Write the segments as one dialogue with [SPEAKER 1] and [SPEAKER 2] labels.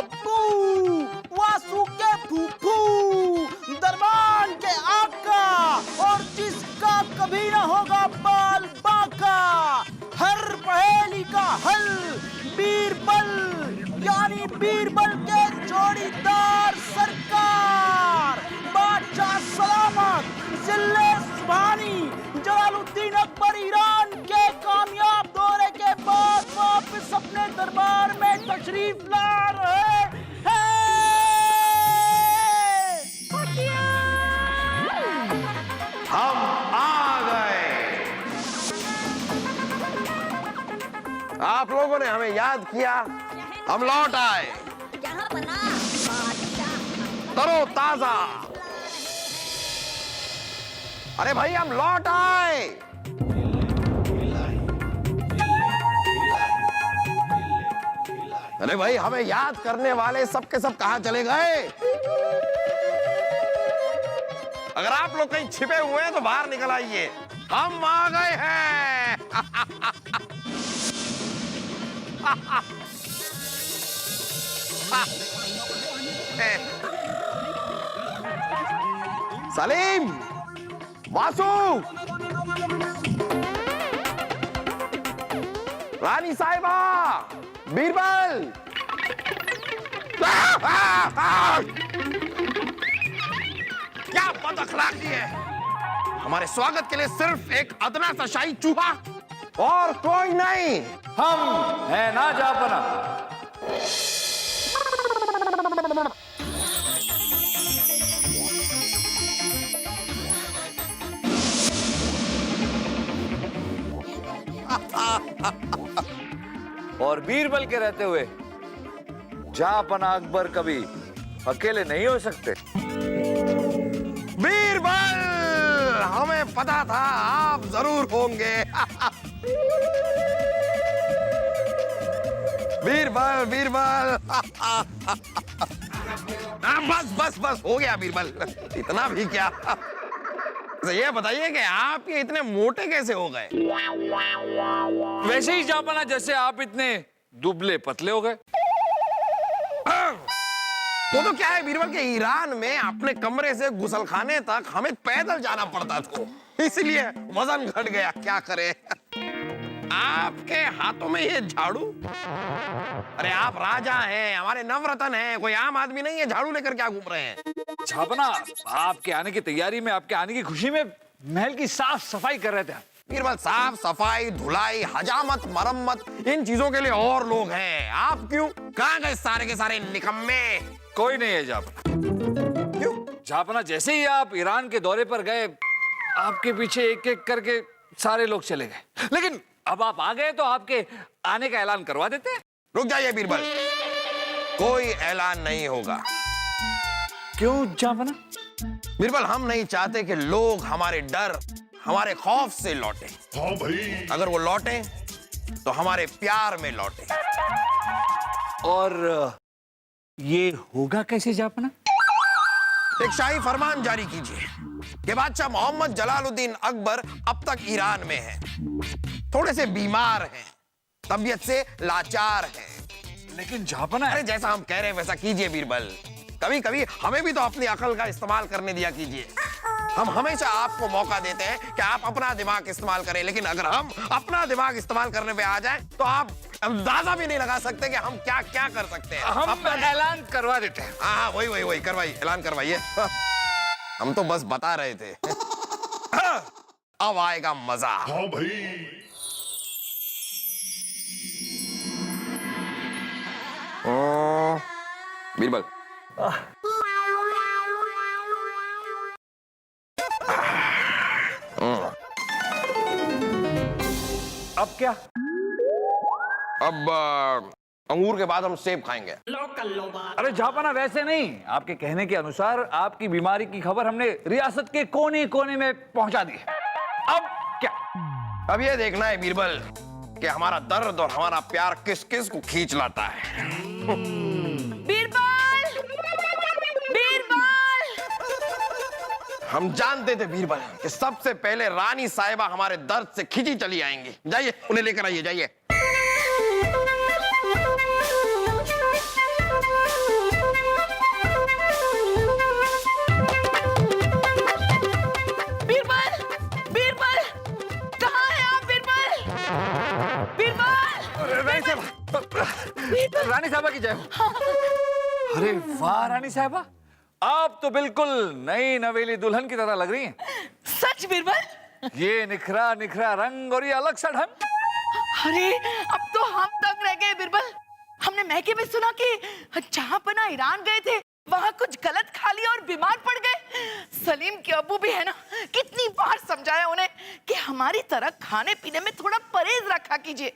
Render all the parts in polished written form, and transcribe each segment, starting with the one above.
[SPEAKER 1] पप्पू, वासु के फूफू, दरबान के आका और जिसका कभी ना होगा बाल बाका, हर पहेली का हल बीरबल, यानी बीरबल के जोड़ीदार सरकार। बादशाह सलामत, जिले सुभानी, जलालुद्दीन अकबर ईरान के कामयाब दौरे के बाद वापस अपने दरबार में तशरीफ ला रहे हैं।
[SPEAKER 2] हम आ गए। आप लोगों ने हमें याद किया, हम लौट आए तरो ताजा। अरे भाई हम लौट आए। अरे भाई हमें याद करने वाले सब के सब कहां चले गए? अगर आप लोग कहीं छिपे हुए हैं तो बाहर निकल आइए, हम आ गए हैं। सलीम, वासु, रानी साहिबा, बीरबल, क्या बदअखलाकी है। हमारे स्वागत के लिए सिर्फ एक अदना सा शाही चूहा और कोई नहीं।
[SPEAKER 3] हम है ना जापना। और बीरबल के रहते हुए जापना अकबर कभी अकेले नहीं हो सकते।
[SPEAKER 2] बीरबल, हमें पता था आप जरूर होंगे। बीरबल, बीरबल। बस बस बस हो गया बीरबल, इतना भी क्या। ये बताइए कि आप ये इतने मोटे कैसे हो गए?
[SPEAKER 3] वैसे ही जापना जैसे आप इतने दुबले पतले हो गए।
[SPEAKER 2] तो क्या है बीरबल के ईरान में अपने कमरे से गुसलखाने तक हमें पैदल जाना पड़ता था, इसलिए वजन घट गया। क्या करे। आपके हाथों में ये झाड़ू? अरे आप राजा हैं, हमारे नवरत्न हैं, कोई आम आदमी नहीं है। झाड़ू लेकर क्या घूम रहे हैं?
[SPEAKER 3] जापना, आपके आने की तैयारी में, आपके आने की खुशी में महल की साफ सफाई कर रहे थे।
[SPEAKER 2] बीरबल, साफ सफाई, धुलाई, हजामत, मरम्मत, इन चीजों के लिए और लोग हैं। आप क्यों? कहां गए सारे के सारे निकम्मे?
[SPEAKER 3] कोई नहीं है जापना।
[SPEAKER 2] क्यों?
[SPEAKER 3] जापना, जैसे ही आप ईरान के दौरे पर गए, आपके पीछे एक एक करके सारे लोग चले गए। लेकिन अब आप आ गए तो आपके आने का ऐलान करवा देते हैं।
[SPEAKER 2] रुक जाइए बीरबल, कोई ऐलान नहीं होगा।
[SPEAKER 3] क्यों जापना?
[SPEAKER 2] बीरबल, हम नहीं चाहते कि लोग हमारे डर, हमारे खौफ से लौटे।
[SPEAKER 4] हाँ भाई।
[SPEAKER 2] अगर वो लौटे तो हमारे प्यार में लौटे।
[SPEAKER 3] और ये होगा कैसे जापना?
[SPEAKER 2] एक शाही फरमान जारी कीजिए कि बादशाह मोहम्मद जलालुद्दीन अकबर अब तक ईरान में हैं, थोड़े से बीमार हैं, तबीयत से लाचार हैं।
[SPEAKER 3] लेकिन जापना,
[SPEAKER 2] अरे जैसा हम कह रहे हैं वैसा कीजिए बीरबल। कभी कभी हमें भी तो अपनी अकल का इस्तेमाल करने दिया कीजिए। हम हमेशा आपको मौका देते हैं कि आप अपना दिमाग इस्तेमाल करें, लेकिन अगर हम अपना दिमाग इस्तेमाल करने पे आ जाएं तो आप अंदाजा भी नहीं लगा सकते कि हम क्या क्या कर सकते हैं।
[SPEAKER 3] हम ऐलान करवा देते हैं।
[SPEAKER 2] हाँ, वही करवाइए, ऐलान करवाइए। हम तो बस बता रहे थे। अब आएगा मजा।
[SPEAKER 4] हाँ भाई।
[SPEAKER 2] बीरबल,
[SPEAKER 3] अब क्या?
[SPEAKER 2] अब अंगूर के बाद हम सेब खाएंगे।
[SPEAKER 3] अरे जापना, वैसे नहीं। आपके कहने के अनुसार आपकी बीमारी की खबर हमने रियासत के कोने कोने में पहुंचा दी है। अब क्या?
[SPEAKER 2] अब ये देखना है बीरबल कि हमारा दर्द और हमारा प्यार किस किस को खींच लाता है।
[SPEAKER 5] बीरबल! बीरबल!
[SPEAKER 2] हम जानते थे बीरबल कि सबसे पहले रानी साहिबा हमारे दर्द से खिंची चली आएंगी। जाइए, उन्हें लेकर आइए, जाइए।
[SPEAKER 3] जय हो। अरे वाह रानी साहबा, आप तो बिल्कुल नई नवेली दुल्हन की तरह लग रही हैं।
[SPEAKER 5] सच बीरबल?
[SPEAKER 3] ये निखरा निखरा रंग और ये अलग सा ढंग।
[SPEAKER 5] अरे अब तो हम दंग रह गए बीरबल। हमने मैके में सुना कि जहांपना ईरान गए थे, वहां कुछ गलत खा लिया और बीमार पड़ गए। सलीम के अब्बू भी है ना, कितनी बार समझाया उन्हें कि हमारी तरह खाने पीने में थोड़ा परहेज रखा कीजिए।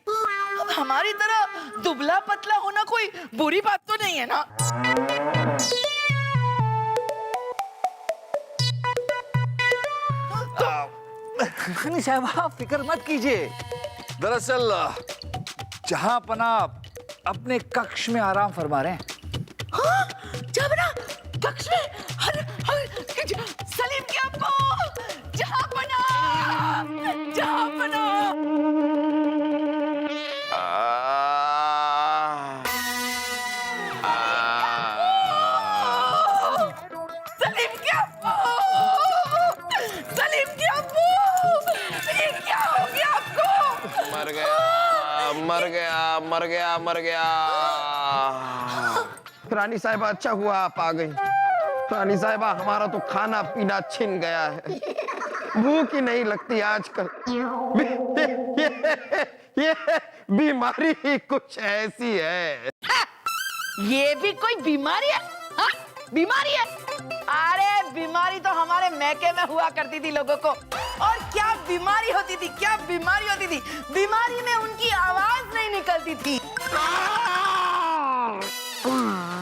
[SPEAKER 5] अब हमारी तरह दुबला पतला होना कोई बुरी बात तो नहीं है ना।
[SPEAKER 3] रानी साहबा फिक्र मत कीजिए। दरअसल जहांपना अपने कक्ष में आराम फरमा रहे हैं।
[SPEAKER 5] हाँ, जबरा कक्ष में। सलीम के अब्बू, जहांपना, जहांपना। सलीम के अब्बू, सलीम के अब्बू, ये क्या हो गया आपको?
[SPEAKER 2] मर गया, मर गया, मर गया, मर गया। रानी साहिबा अच्छा हुआ आप आ गई। रानी साहिबा हमारा तो खाना पीना छिन गया है, भूख ही नहीं लगती आजकल। ये बीमारी ही कुछ ऐसी है।
[SPEAKER 5] ये भी कोई बीमारी है? हाँ? बीमारी है? अरे बीमारी तो हमारे मैके में हुआ करती थी लोगों को। और क्या बीमारी होती थी, क्या बीमारी होती थी। बीमारी में उनकी आवाज नहीं निकलती थी।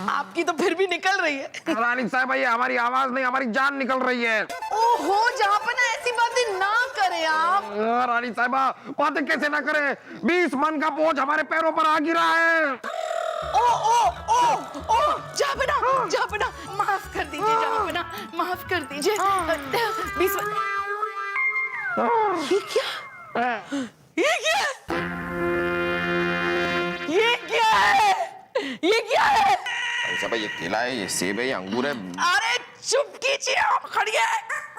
[SPEAKER 5] आपकी तो फिर भी निकल रही है।
[SPEAKER 2] रानी साहिबा ये हमारी आवाज नहीं, हमारी जान निकल रही है।
[SPEAKER 5] ओहो, जहांपना ऐसी बातें ना करें आप।
[SPEAKER 2] रानी साहिबा बातें कैसे ना करें, 20 मन का बोझ हमारे पैरों पर आ गिरा है।
[SPEAKER 5] ओ ओ ओ ओ जहांपना, जहांपना माफ कर दीजिए, जहांपना माफ कर दीजिए। 20 ये क्या, ये क्या, ये क्या है, ये क्या है?
[SPEAKER 2] साहिबा ये केला है, ये सेब है, ये अंगूर है।
[SPEAKER 5] अरे चुप कीजिए आप, खड़िए।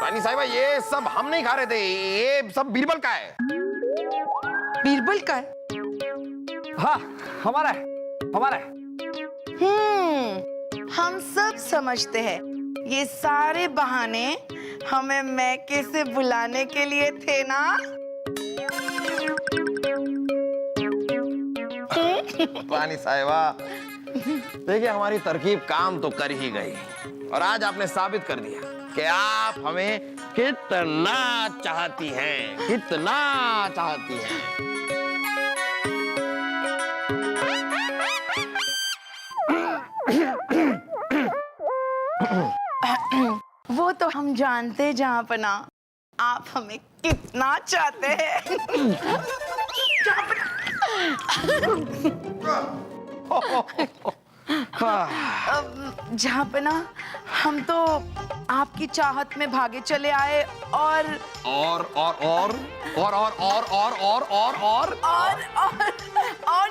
[SPEAKER 2] रानी साहिबा ये सब हम नहीं खा रहे थे, ये सब बीरबल का है।
[SPEAKER 5] बीरबल का है?
[SPEAKER 3] हाँ हमारा है, हमारा है।
[SPEAKER 5] हम सब समझते हैं ये सारे बहाने हमें मैके से बुलाने के लिए थे ना।
[SPEAKER 2] रानी साहिबा देखिए हमारी तरकीब काम तो कर ही गई, और आज आपने साबित कर दिया कि आप हमें कितना चाहती हैं, कितना चाहती हैं।
[SPEAKER 5] वो तो हम जानते जहांपना, आप हमें कितना चाहते हैं। जहांपना हम तो आपकी चाहत में भागे चले आए और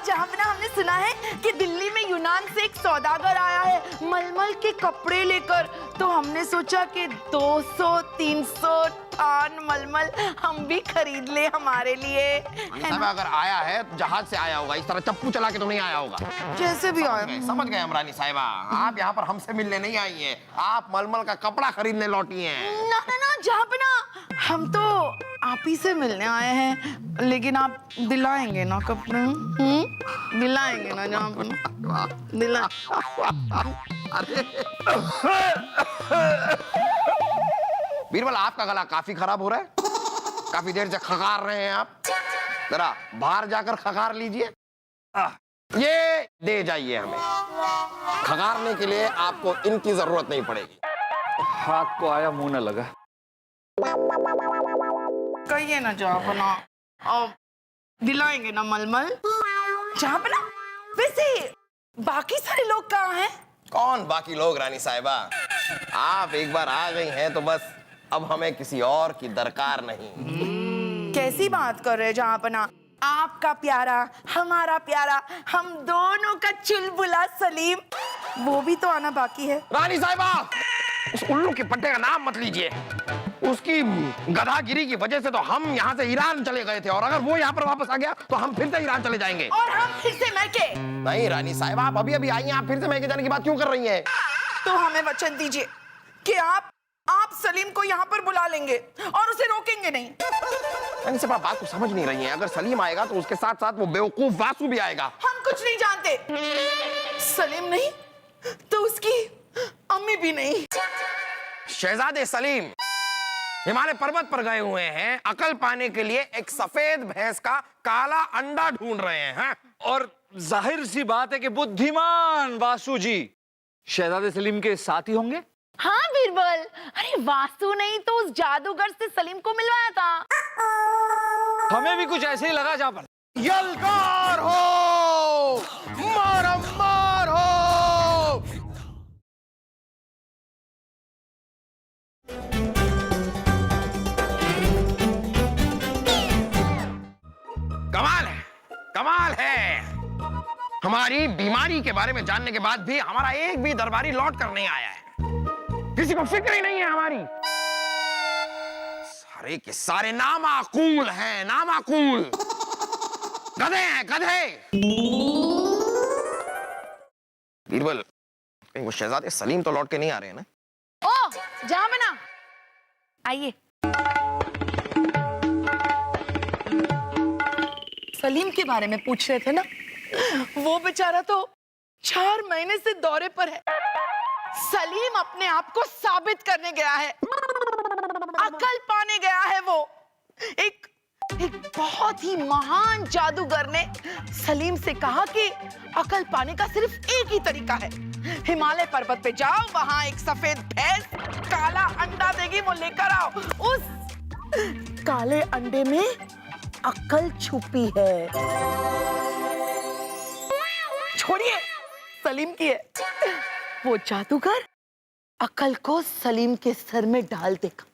[SPEAKER 5] जहांपना हमने सुना है कि दिल्ली में यूनान से एक सौदागर आया है मलमल के कपड़े लेकर। तो हमने सोचा कि 200-300 थान मलमल हम भी खरीद ले हमारे लिए।
[SPEAKER 2] अगर आया है तो जहाज से आया होगा, इस तरह चप्पू चला के तो नहीं आया होगा।
[SPEAKER 5] जैसे भी आया।
[SPEAKER 2] समझ गए हम रानी साहिबा, आप यहाँ पर हमसे मिलने नहीं आई हैं, आप मलमल का कपड़ा खरीदने लौटी हैं।
[SPEAKER 5] ना ना ना जहांपना, हम तो आप ही से मिलने आए हैं, लेकिन आप दिलाएंगे ना कपड़े? दिलाएंगे ना जहांपना? दिला।
[SPEAKER 2] बीरबल आपका गला काफी खराब हो रहा है, काफी देर से खकार रहे हैं आप, जरा बाहर जाकर खकार लीजिए। ये दे जाइए हमें, खकारने के लिए आपको इनकी जरूरत नहीं पड़ेगी।
[SPEAKER 3] हाथ को आया मुंह न लगा।
[SPEAKER 5] कहिए ना जहांपना, और दिलाएंगे ना मलमल? जहांपना वैसे बाकी सारे लोग कहाँ हैं?
[SPEAKER 2] कौन बाकी लोग रानी साहिबा, आप एक बार आ गई हैं तो बस अब हमें किसी और की दरकार नहीं।
[SPEAKER 5] कैसी बात कर रहे हैं जहांपना? आपका प्यारा, हमारा प्यारा, हम दोनों का चुलबुला सलीम, वो भी तो आना बाकी है।
[SPEAKER 2] रानी साहिबा उस उल्लू के पट्टे का नाम मत लीजिए। उसकी गधागिरी की वजह से तो हम यहाँ से ईरान चले गए थे, और अगर वो यहाँ पर वापस आ गया तो हम फिर से ईरान चले जाएंगे।
[SPEAKER 5] और हम फिर से मैके।
[SPEAKER 2] नहीं रानी साहिबा, आप अभी अभी आई हैं, आप फिर से मैके जाने की बात क्यों कर रही हैं?
[SPEAKER 5] तो हमें वचन दीजिए कि आप सलीम को यहाँ पर बुला लेंगे और उसे रोकेंगे नहीं।
[SPEAKER 2] रानी साहिबा, आप बात को समझ नहीं रही हैं। अगर सलीम आएगा तो उसके साथ साथ वो बेवकूफ वासु भी आएगा।
[SPEAKER 5] हम कुछ नहीं जानते। सलीम नहीं तो उसकी अम्मी भी नहीं।
[SPEAKER 2] शहजादे सलीम हिमालय पर्वत पर गए हुए हैं, अकल पाने के लिए एक सफेद भैंस का काला अंडा ढूंढ रहे हैं।
[SPEAKER 3] और जाहिर सी बात है कि बुद्धिमान वासु जी शहजादे सलीम के साथी होंगे।
[SPEAKER 6] हाँ बीरबल, अरे वासु नहीं तो उस जादूगर से सलीम को मिलवाया था।
[SPEAKER 3] हमें भी कुछ ऐसे ही लगा जहां पर।
[SPEAKER 2] यलकार हो, मारम मार हो। कमाल है, कमाल है। हमारी बीमारी के बारे में जानने के बाद भी हमारा एक भी दरबारी लौट कर नहीं आया है। किसी को फिक्र ही नहीं है हमारी। सारे के सारे नामाकूल हैं, नामाकूल गधे हैं, गधे। बीरबल, कहीं वो शहजादे सलीम तो लौट के नहीं आ रहे हैं ना?
[SPEAKER 6] ओ जहां बना, आइए।
[SPEAKER 5] सलीम के बारे में पूछ रहे थे ना, वो बेचारा तो 4 महीने से दौरे पर है। सलीम अपने आप को साबित करने गया है, अकल पाने गया है। वो एक बहुत ही महान जादूगर ने सलीम से कहा कि अकल पाने का सिर्फ एक ही तरीका है, हिमालय पर्वत पे जाओ, वहां एक सफेद भैंस काला अंडा देगी, वो लेकर आओ। उस काले अंडे में अकल छुपी है। छोड़िए सलीम की है, वो जादूगर अकल को सलीम के सर में डाल देगा।